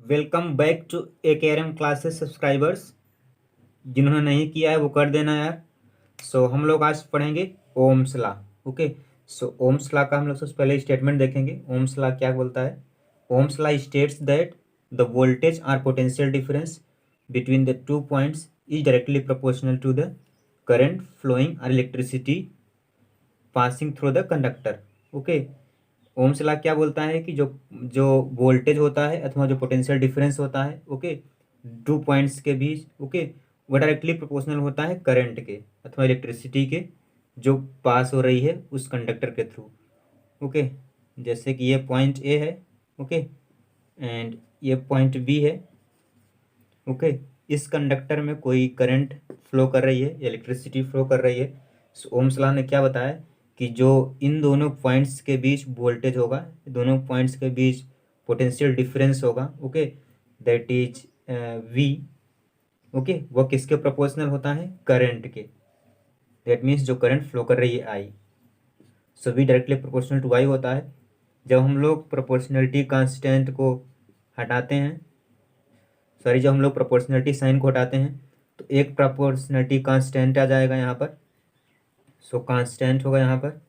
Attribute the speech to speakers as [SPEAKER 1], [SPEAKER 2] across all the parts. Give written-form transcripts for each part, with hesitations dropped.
[SPEAKER 1] Welcome back to AKRM classes subscribers. जिन्होंने नहीं किया है वो कर देना यार। हम लोग आज पढ़ेंगे Ohm's law. Okay. Ohm's law का हम लोग सबसे पहले स्टेटमेंट देखेंगे। ओम्स लॉ क्या बोलता है? Ohm's law states that the voltage और potential difference between the 2 points is directly proportional to the current flowing और electricity passing through the conductor. Okay. Ohm's law क्या बोलता है कि जो जो वोल्टेज होता है अथवा जो पोटेंशियल डिफरेंस होता है, ओके, 2 पॉइंट्स के बीच, ओके, वो डायरेक्टली प्रोपोर्शनल होता है करंट के अथवा इलेक्ट्रिसिटी के जो पास हो रही है उस कंडक्टर के थ्रू। ओके। जैसे कि ये पॉइंट ए है, ओके, एंड ये पॉइंट बी है। ओके। इस कंडक्टर में कोई करंट फ्लो कर रही है, इलेक्ट्रिसिटी फ्लो कर रही है। ओम्स लॉ ने क्या बताया कि जो इन दोनों पॉइंट्स के बीच वोल्टेज होगा, दोनों पॉइंट्स के बीच पोटेंशियल डिफरेंस होगा, okay, that is V. Okay, वो किसके प्रोपोर्शनल होता है? करंट के। दैट मीन्स जो करंट फ्लो कर रही है I, so V directly proportional to I होता है। जब हम लोग प्रोपोर्शनलिटी कांस्टेंट को हटाते हैं, सॉरी, जब हम लोग प्रोपोर्शनलिटी साइन को हटाते हैं तो एक प्रोपोर्शनलिटी कांस्टेंट आ जाएगा यहाँ पर। कांस्टेंट होगा यहाँ पर,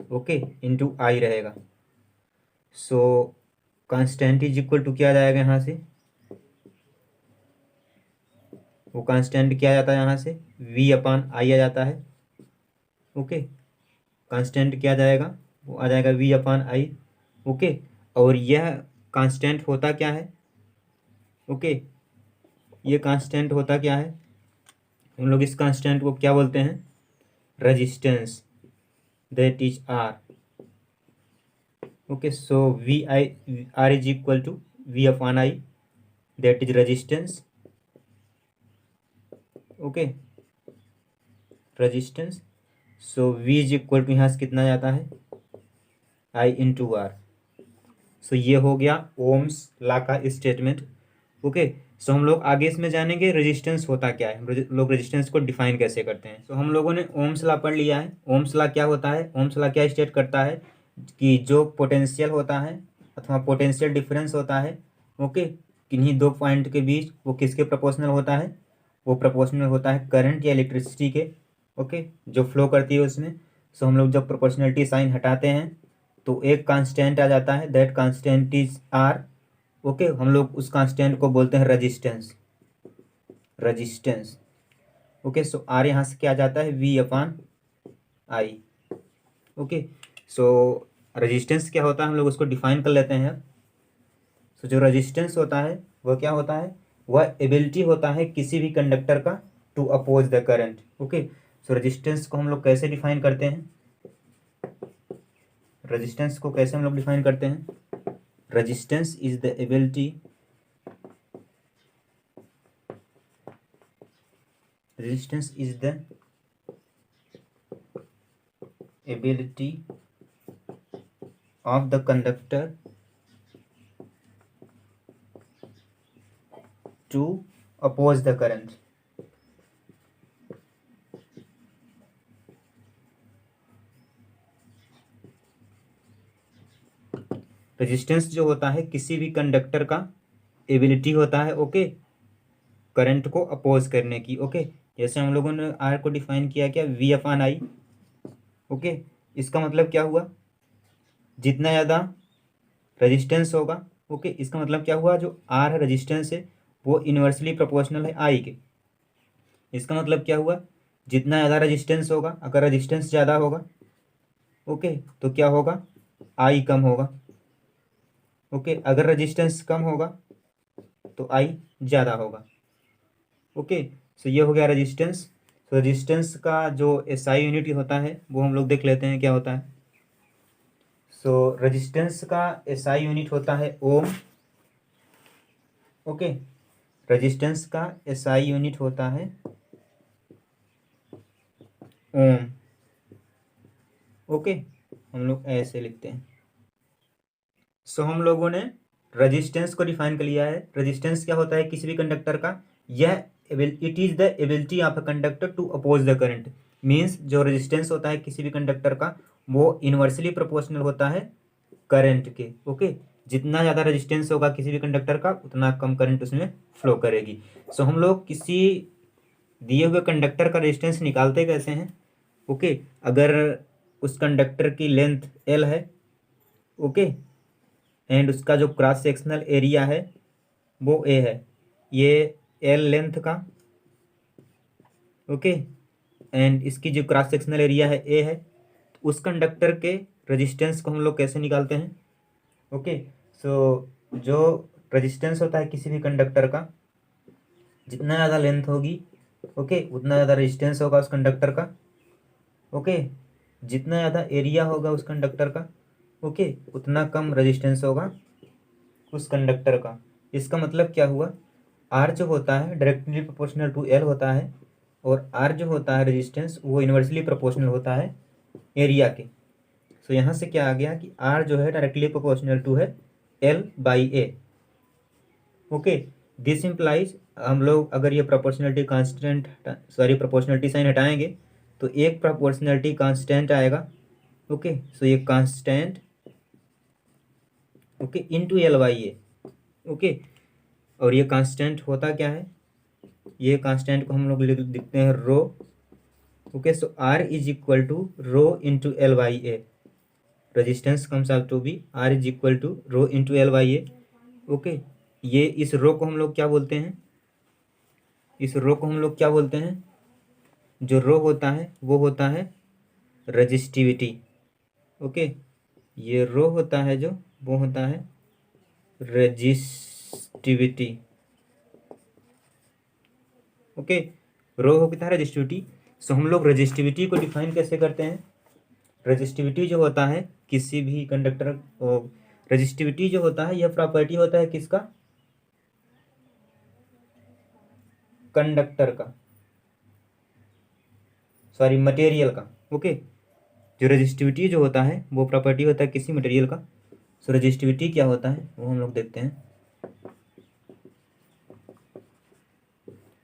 [SPEAKER 1] ओके, इनटू आई रहेगा। कांस्टेंट इज इक्वल टू क्या आ जाएगा यहाँ से? वो कांस्टेंट क्या आ जाता है यहाँ से? वी अपान आई आ जाता है। ओके। कांस्टेंट क्या आ जाएगा? वो आ जाएगा वी अपान आई। ओके। और यह कांस्टेंट होता क्या है? ओके, ये कांस्टेंट होता क्या है? हम लोग इस कांस्टेंट को क्या बोलते हैं? Resistance, that is R. Okay, V I R is equal to V upon I, that is resistance. Okay, resistance. V is equal to यहाँ से कितना जाता है? I into R. ये हो गया ओम्स लॉ का स्टेटमेंट। ओके। हम लोग आगे इसमें जानेंगे रेजिस्टेंस होता क्या है, लोग रेजिस्टेंस को डिफाइन कैसे करते हैं। हम लोगों ने ओम्स लॉ पढ़ लिया है। ओम्स लॉ क्या होता है? ओम्स लॉ क्या स्टेट करता है कि जो पोटेंशियल होता है अथवा पोटेंशियल डिफरेंस होता है, ओके, किन्हीं दो पॉइंट के बीच, वो किसके प्रोपोर्शनल होता है? वो प्रोपोर्शनल होता है करंट या इलेक्ट्रिसिटी के, ओके, जो फ्लो करती है उसमें। हम लोग जब प्रोपोर्शनलिटी साइन हटाते हैं तो एक कांस्टेंट आ जाता है, that constant is R. Okay, हम लोग उस कांस्टेंट को बोलते हैं रेजिस्टेंस। रेजिस्टेंस। ओके, आर यहाँ से क्या आ जाता है? वी अपान आई। ओके। रेजिस्टेंस क्या होता है हम लोग उसको डिफाइन कर लेते हैं। जो रेजिस्टेंस होता है वह क्या होता है? वह एबिलिटी होता है किसी भी कंडक्टर का to oppose the current. Okay. Resistance को हम लोग कैसे डिफाइन करते हैं? रेजिस्टेंस को कैसे हम लोग डिफाइन करते हैं? resistance is the ability of the conductor to oppose the current. Resistance जो होता है किसी भी कंडक्टर का एबिलिटी होता है, ओके, करंट को अपोज करने की। ओके। जैसे हम लोगों ने आर को डिफाइन किया क्या? वी अपान आई। ओके, इसका मतलब क्या हुआ? जितना ज़्यादा रेजिस्टेंस होगा, ओके, इसका मतलब क्या हुआ? जो आर है रेजिस्टेंस है वो इन्वर्सली प्रोपोर्शनल है आई के। इसका मतलब क्या हुआ? जितना ज़्यादा रेजिस्टेंस होगा, अगर रेजिस्टेंस ज़्यादा होगा, ओके, तो क्या होगा? आई कम होगा। ओके, अगर रेजिस्टेंस कम होगा तो आई ज़्यादा होगा। ओके। ये हो गया रेजिस्टेंस। रेजिस्टेंस का जो एसआई यूनिट होता है वो हम लोग देख लेते हैं क्या होता है। रेजिस्टेंस का एसआई यूनिट होता है ओम। ओके, रेजिस्टेंस का एसआई यूनिट होता है ओम। ओके, हम लोग ऐसे लिखते हैं। हम लोगों ने रेजिस्टेंस को डिफाइन कर लिया है। रेजिस्टेंस क्या होता है किसी भी कंडक्टर का? यह it is the ability of a conductor to oppose the current. Means जो रेजिस्टेंस होता है किसी भी कंडक्टर का वो इन्वर्सली प्रोपोर्शनल होता है करंट के। ओके, जितना ज़्यादा रेजिस्टेंस होगा किसी भी कंडक्टर का उतना कम करंट उसमें फ्लो करेगी। सो हम लोग किसी दिए हुए कंडक्टर का रेजिस्टेंस निकालते कैसे हैं? ओके, अगर उस कंडक्टर की लेंथ L है, ओके, एंड उसका जो क्रॉस सेक्शनल एरिया है वो A है, ये L लेंथ का, ओके, एंड इसकी जो क्रॉस सेक्शनल एरिया है A है, तो उस कंडक्टर के रेजिस्टेंस को हम लोग कैसे निकालते हैं? ओके, सो जो रेजिस्टेंस होता है किसी भी कंडक्टर का, जितना ज़्यादा लेंथ होगी, ओके, उतना ज़्यादा रेजिस्टेंस होगा उस कंडक्टर का, ओके, जितना ज़्यादा एरिया होगा उस कंडक्टर का, ओके, उतना कम रेजिस्टेंस होगा उस कंडक्टर का। इसका मतलब क्या हुआ? आर जो होता है डायरेक्टली प्रोपोर्शनल टू एल होता है, और आर जो होता है रेजिस्टेंस वो इन्वर्सली प्रोपोर्शनल होता है एरिया के। सो यहाँ से क्या आ गया कि आर जो है डायरेक्टली प्रोपोर्शनल टू है L by A. Okay, this implies, हम लोग अगर ये proportionality constant, sorry proportionality sign हटाएंगे तो एक प्रोपोर्शनलिटी कांस्टेंट आएगा, ओके, सो ये constant, okay, into L by A, okay, और ये कांस्टेंट होता क्या है? ये कांस्टेंट को हम लोग लिखते हैं rho, okay, so R is equal to rho into L by A, resistance comes out to be R is equal to rho into L by A, okay. ये इस रो को हम लोग क्या बोलते हैं? इस रो को हम लोग क्या बोलते हैं? जो रो होता है वो होता है रजिस्टिविटी, ओके, ये रो होता है जो वो होता है रजिस्टिविटी, ओके, रो होता है रजिस्टिविटी। सो हम लोग रजिस्टिविटी को डिफाइन कैसे करते हैं? रजिस्टिविटी जो होता है किसी भी कंडक्टर, रजिस्टिविटी जो होता है यह प्रॉपर्टी होता है किसका? कंडक्टर का, सॉरी मटेरियल का, ओके। जो रजिस्टिविटी जो होता है वो प्रॉपर्टी होता है किसी मटेरियल का। सो रजिस्टिविटी क्या होता है वो हम लोग देखते हैं।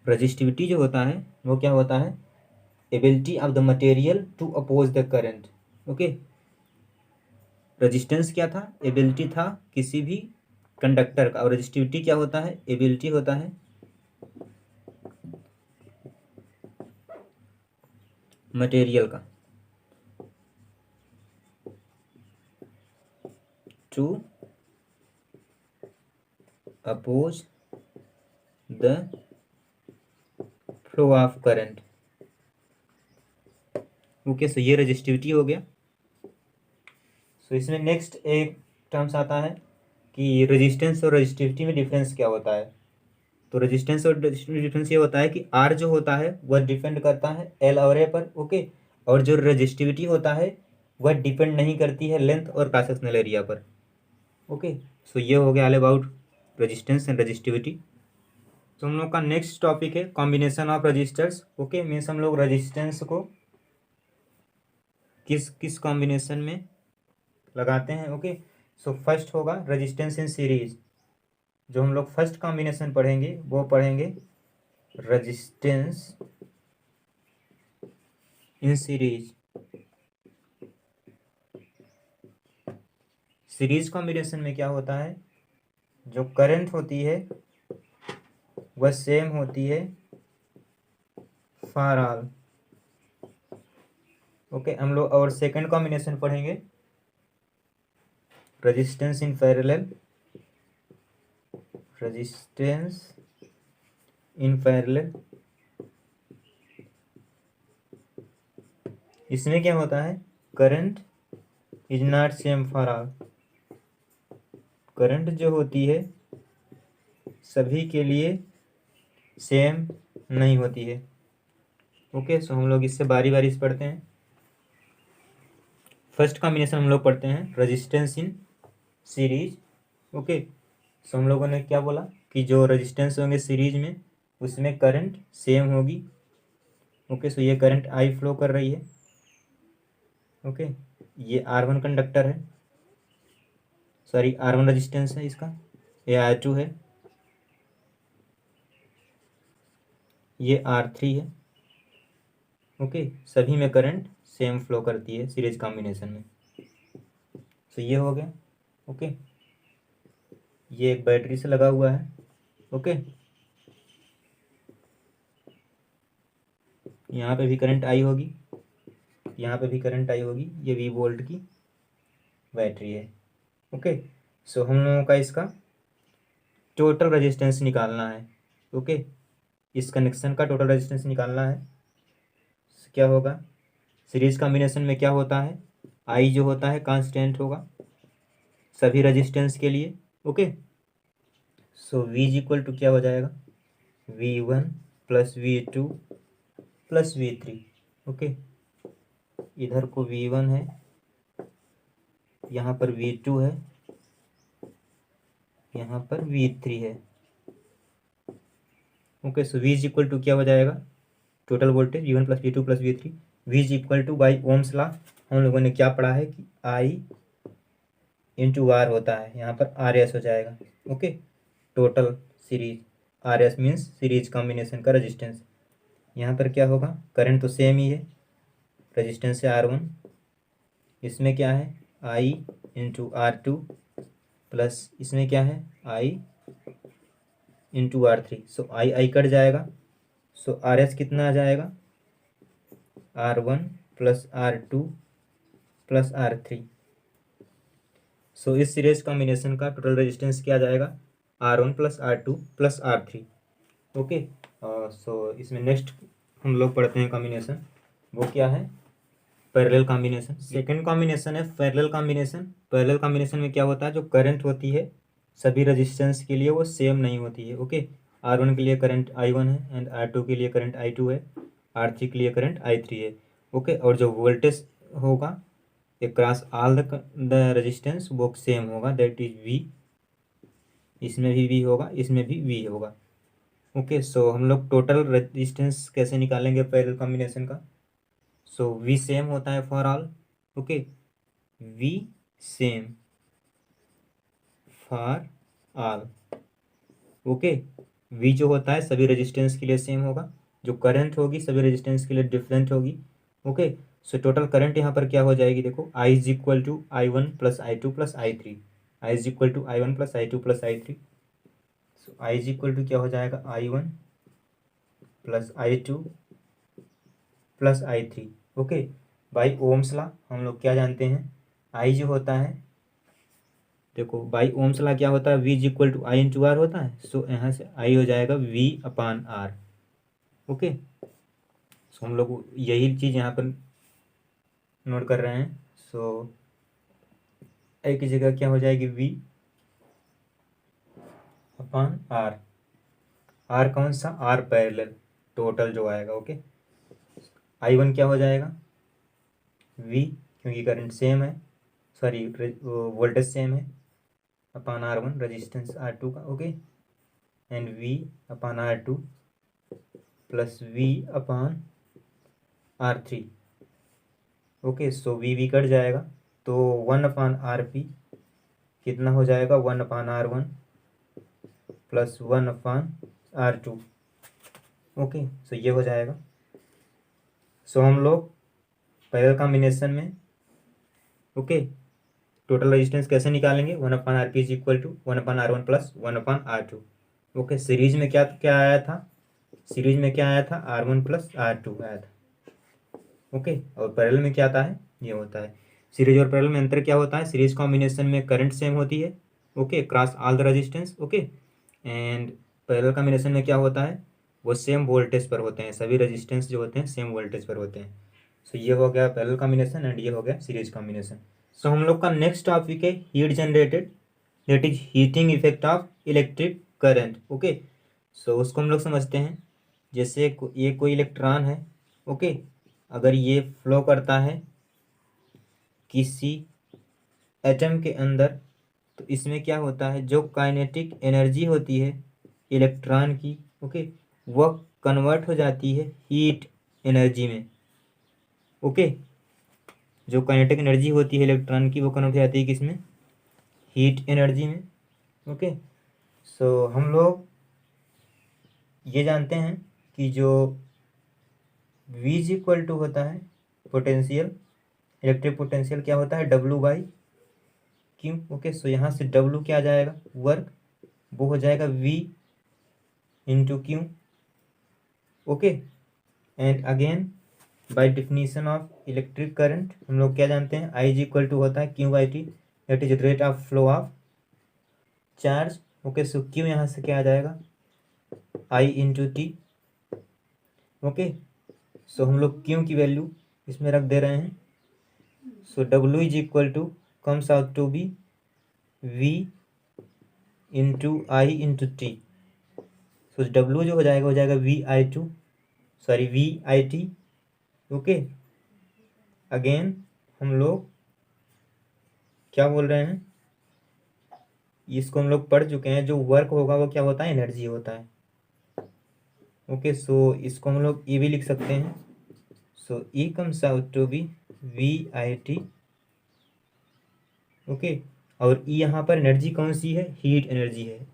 [SPEAKER 1] रजिस्टिविटी जो होता है वो क्या होता है? Ability of the material to oppose the current, okay. Resistance क्या था? एबिलिटी था किसी भी कंडक्टर का, और रजिस्टिविटी क्या होता है? एबिलिटी होता है मटेरियल का to oppose the flow of current, okay. So ये रजिस्टिविटी हो गया। सो इसमें नेक्स्ट एक टर्म्स आता है कि रेजिस्टेंस और रजिस्टिविटी में डिफरेंस क्या होता है। तो रेजिस्टेंस और रजिस्टिविटी डिफरेंस ये होता है कि आर जो होता है वह डिपेंड करता है एल और ए पर, ओके, और जो रजिस्टिविटी होता है वह डिपेंड नहीं करती है लेंथ और क्रॉस सेक्शनल एरिया पर, ओके। सो ये हो गया all about resistance and resistivity. तो हम लोग का नेक्स्ट टॉपिक है combination of resistors, okay, means हम लोग रजिस्टेंस को किस किस कॉम्बिनेशन में लगाते हैं, ओके। सो फर्स्ट होगा रेजिस्टेंस इन सीरीज। जो हम लोग फर्स्ट कॉम्बिनेशन पढ़ेंगे वो पढ़ेंगे resistance in series. Series combination में क्या होता है? जो करंट होती है वह सेम होती है फॉर ऑल, ओके। हम लोग और सेकंड कॉम्बिनेशन पढ़ेंगे resistance in parallel, resistance in parallel. इसमें क्या होता है? Current is not same for all, current जो होती है सभी के लिए सेम नहीं होती है, ओके। सो हम लोग इससे बारी बारी से पढ़ते हैं। फर्स्ट कॉम्बिनेशन हम लोग पढ़ते हैं resistance in series, okay. So हम लोगों ने क्या बोला कि जो रेजिस्टेंस होंगे सीरीज में उसमें करंट सेम होगी, ओके। सो ये करंट आई फ्लो कर रही है, ओके। ये R1 कंडक्टर है, सॉरी R1 रेजिस्टेंस है इसका, ये R2 है, ये R3 है, ओके। सभी में करंट सेम फ्लो करती है सीरीज कॉम्बिनेशन में। सो ये हो गया, ओके। ये एक बैटरी से लगा हुआ है। ओके, यहाँ पे भी करंट आई होगी, यहाँ पे भी करंट आई होगी। ये 20 वोल्ट की बैटरी है। ओके, सो हम लोगों का इसका टोटल रेजिस्टेंस निकालना है। ओके, इस कनेक्शन का टोटल रेजिस्टेंस निकालना है। क्या होगा, सीरीज कॉम्बिनेशन में क्या होता है, आई जो होता है कांस्टेंट होगा सभी रेजिस्टेंस के लिए। Okay, so V is equal to क्या हो जाएगा, V1 plus V2 plus V3। Okay, इधर को V1 है, यहाँ पर V2 है, यहाँ पर V3 है। Okay, so V is equal to क्या हो जाएगा, total voltage V1 plus V2 plus V3। V is equal to by Ohm's law हम लोगों ने क्या पढ़ा है कि I इंटू आर होता है, यहाँ पर आर एस हो जाएगा। Okay, total series, R S means series combination का रेजिस्टेंस। यहाँ पर क्या होगा, करंट तो सेम ही है, रेजिस्टेंस है R1, इसमें क्या है I इंटू R2 प्लस इसमें क्या है I into R3। So I cut जाएगा, सो आर एस कितना आ जाएगा, R1 plus R2 plus R3। सो इस सीरीज कॉम्बिनेशन का टोटल रेजिस्टेंस क्या आ जाएगा, R1 plus R2 plus R3। Okay, सो इसमें नेक्स्ट हम लोग पढ़ते हैं कॉम्बिनेशन, वो क्या है, पैरेलल कॉम्बिनेशन। सेकंड कॉम्बिनेशन है पैरेलल कॉम्बिनेशन। पैरेलल कॉम्बिनेशन में क्या होता है, जो करंट होती है सभी रेजिस्टेंस के लिए वो सेम नहीं होती है। ओके, R1 के लिए करंट I1 है एंड R2 के लिए करंट I2 है, R3 के लिए करंट I3 है। ओके, और जो वोल्टेज होगा अक्रॉस ऑल द रेजिस्टेंस वो सेम होगा, दैट इज V। इसमें भी V होगा, इसमें भी V होगा। ओके, सो हम लोग टोटल रेजिस्टेंस कैसे निकालेंगे पैरेलल कॉम्बिनेशन का, सो V सेम होता है for all. Okay, V same for all. Okay, V जो होता है सभी रेजिस्टेंस के लिए सेम होगा, जो करंट होगी सभी रेजिस्टेंस के लिए डिफरेंट होगी। ओके, सो टोटल करंट यहाँ पर क्या हो जाएगी, देखो I is equal to I1 plus I2 plus I3। I is equal to I1 plus I2 plus I3। So I is equal to क्या हो जाएगा, I1 plus I2 plus I3। Okay, by Ohm's law हम लोग क्या जानते हैं, I जो होता है, देखो बाई ओम्स लॉ क्या होता है, V is equal to I into R होता है। सो यहाँ से I हो जाएगा V upon R. Okay, so हम लोग यही चीज़ यहाँ पर नोट कर रहे हैं। सो आई की जगह क्या हो जाएगी, V अपान आर। आर कौन सा, आर पैरेलल टोटल जो आएगा। ओके, I1 क्या हो जाएगा, V, क्योंकि करंट सेम है, सॉरी वोल्टेज सेम है, अपान R1 रेजिस्टेंस R2 का। Okay, and V upon R2 plus V upon R3। Okay, so V cut जाएगा, तो 1 अपान RP कितना हो जाएगा, 1 upon R1 plus 1 upon R2। Okay, so ये हो जाएगा। सो हम लोग पैरेलल कॉम्बिनेशन में ओके टोटल रेजिस्टेंस कैसे निकालेंगे, 1 upon RP is equal to 1 upon R1 plus 1 upon R2। Okay, series में क्या क्या आया था, सीरीज में क्या आया था, R1 प्लस R2 आया था। ओके, और पैरेलल में क्या आता है, ये होता है। सीरीज और पैरेलल में अंतर क्या होता है, सीरीज कॉम्बिनेशन में करंट सेम होती है, okay, cross all the resistance. Okay, and parallel combination में क्या होता है, वो सेम वोल्टेज पर होते हैं, सभी रेजिस्टेंस जो होते हैं सेम वोल्टेज पर होते हैं। सो ये हो गया पैरेलल कॉम्बिनेशन एंड ये हो गया सीरीज कॉम्बिनेशन। सो हम लोग का नेक्स्ट टॉपिक है heat generated, that is heating effect of electric current. Okay, so उसको हम लोग समझते हैं। जैसे ये कोई इलेक्ट्रॉन है, ओके, अगर ये फ्लो करता है किसी एटम के अंदर, तो इसमें क्या होता है, जो काइनेटिक एनर्जी होती है इलेक्ट्रॉन की, ओके, वह कन्वर्ट हो जाती है हीट एनर्जी में। ओके, जो काइनेटिक एनर्जी होती है इलेक्ट्रॉन की वो कन्वर्ट हो जाती है किसमें, हीट एनर्जी में। ओके, सो हम लोग ये जानते हैं कि जो V इज इक्वल टू होता है पोटेंशियल, इलेक्ट्रिक पोटेंशियल क्या होता है, W बाई क्यू। ओके, सो यहाँ से W क्या आ जाएगा, वर्क, वो हो जाएगा V into Q. Okay, and again by definition of electric current हम लोग क्या जानते हैं, I इज इक्वल टू होता है Q by T, that is rate of flow of charge. Okay, so Q यहाँ से क्या आ जाएगा, I into T. Okay, so हम लोग क्यू की वैल्यू इसमें रख दे रहे हैं। So W is equal to comes out to be V into I into T. So W जो हो जाएगा VI2, sorry VIT। Okay, again हम लोग क्या बोल रहे हैं, इसको हम लोग पढ़ चुके हैं, जो वर्क होगा वो क्या होता है, एनर्जी होता है। ओके, सो इसको हम लोग E भी लिख सकते हैं। So E comes out to be VIT। Okay, और E यहाँ पर एनर्जी कौन सी है, हीट एनर्जी है,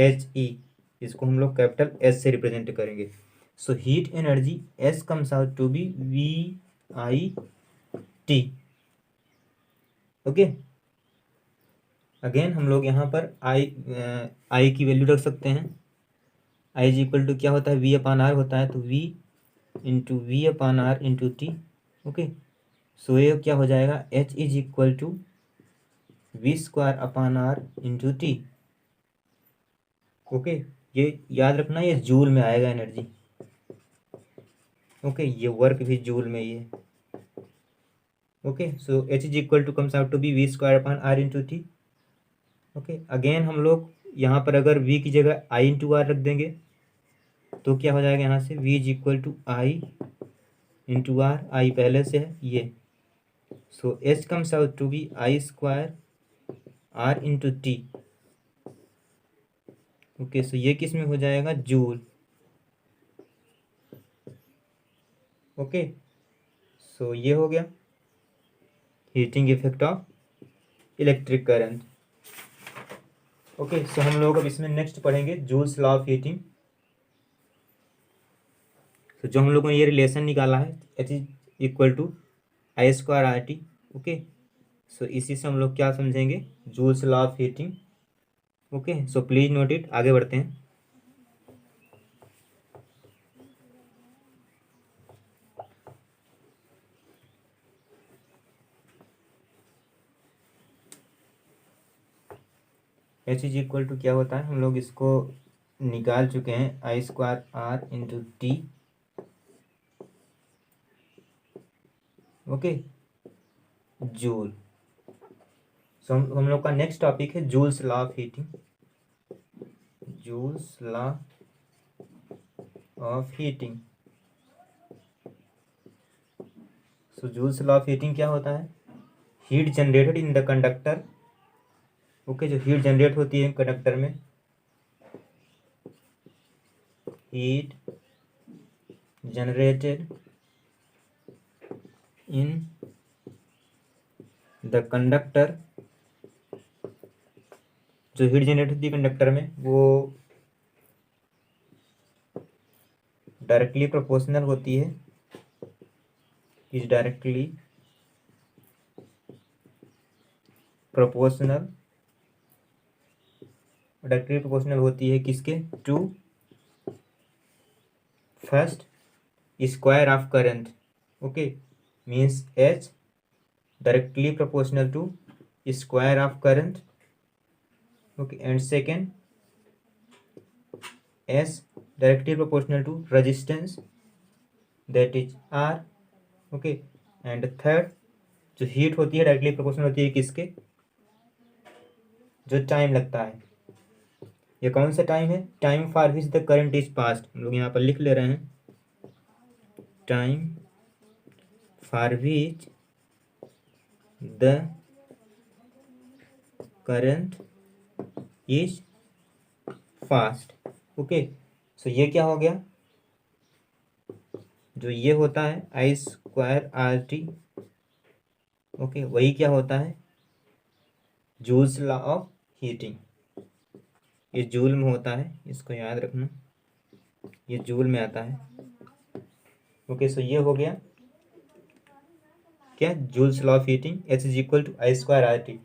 [SPEAKER 1] HE। इसको हम लोग कैपिटल S से रिप्रेजेंट करेंगे। So heat energy S comes out to be VIT। Okay, again हम लोग यहाँ पर I की वैल्यू रख सकते हैं। I इज इक्वल टू क्या होता है, V अपान R होता है, तो V into V upon R into T. Okay, so ये क्या हो जाएगा, H is equal to V square upon R into T. Okay, ये याद रखना, ये जूल में आएगा एनर्जी। ओके, ये वर्क भी जूल में ही है। Okay, so H is equal to comes out to be V square upon R into T. Okay, again हम लोग यहाँ पर अगर V की जगह I इंटू R रख देंगे तो क्या हो जाएगा, यहाँ से V is equal to I into R, I पहले से है ये। So H comes out to be I square R into T. Okay, so ये किस में हो जाएगा, जूल। ओके, सो ये हो गया heating effect of electric current. Okay, so हम लोग अब इसमें नेक्स्ट पढ़ेंगे जूल्स लॉ ऑफ हीटिंग। तो जो हम लोगों ने ये रिलेशन निकाला है, H is equal to I square R T. Okay, so इसी से हम लोग क्या समझेंगे, Joule's law of heating. Okay, so please note it, आगे बढ़ते हैं। H इज इक्वल टू क्या होता है, हम लोग इसको निकाल चुके हैं, I square R into T. Okay, joule. So हम लोग का नेक्स्ट टॉपिक है Joule's law of heating. Joule's law of heating. So Joule's law of heating क्या होता है, heat generated in the conductor. Okay, जो हीट जनरेट होती है कंडक्टर में, heat generated in the conductor, जो हीट जनरेट होती है कंडक्टर में वो डायरेक्टली प्रोपोर्शनल होती है, is directly proportional, directly proportional होती है किसके, to first square of current. Okay, means H directly proportional to square of current. Okay, and second S directly proportional to resistance, that is R। Okay, and third जो heat होती है directly proportional होती है किसके, जो time लगता है। ये कौन सा टाइम है, time for which the current is passed. हम लोग यहाँ पर लिख ले रहे हैं, time for which the current is fast. Okay, so ये क्या हो गया, जो ये होता है I square R T. Okay, वही क्या होता है, जूल्स लॉ ऑफ हीटिंग। ये जूल में होता है, इसको याद रखना, ये जूल में आता है। ओके, सो ये हो गया क्या, Joule's law of heating, H is equal to I square R T.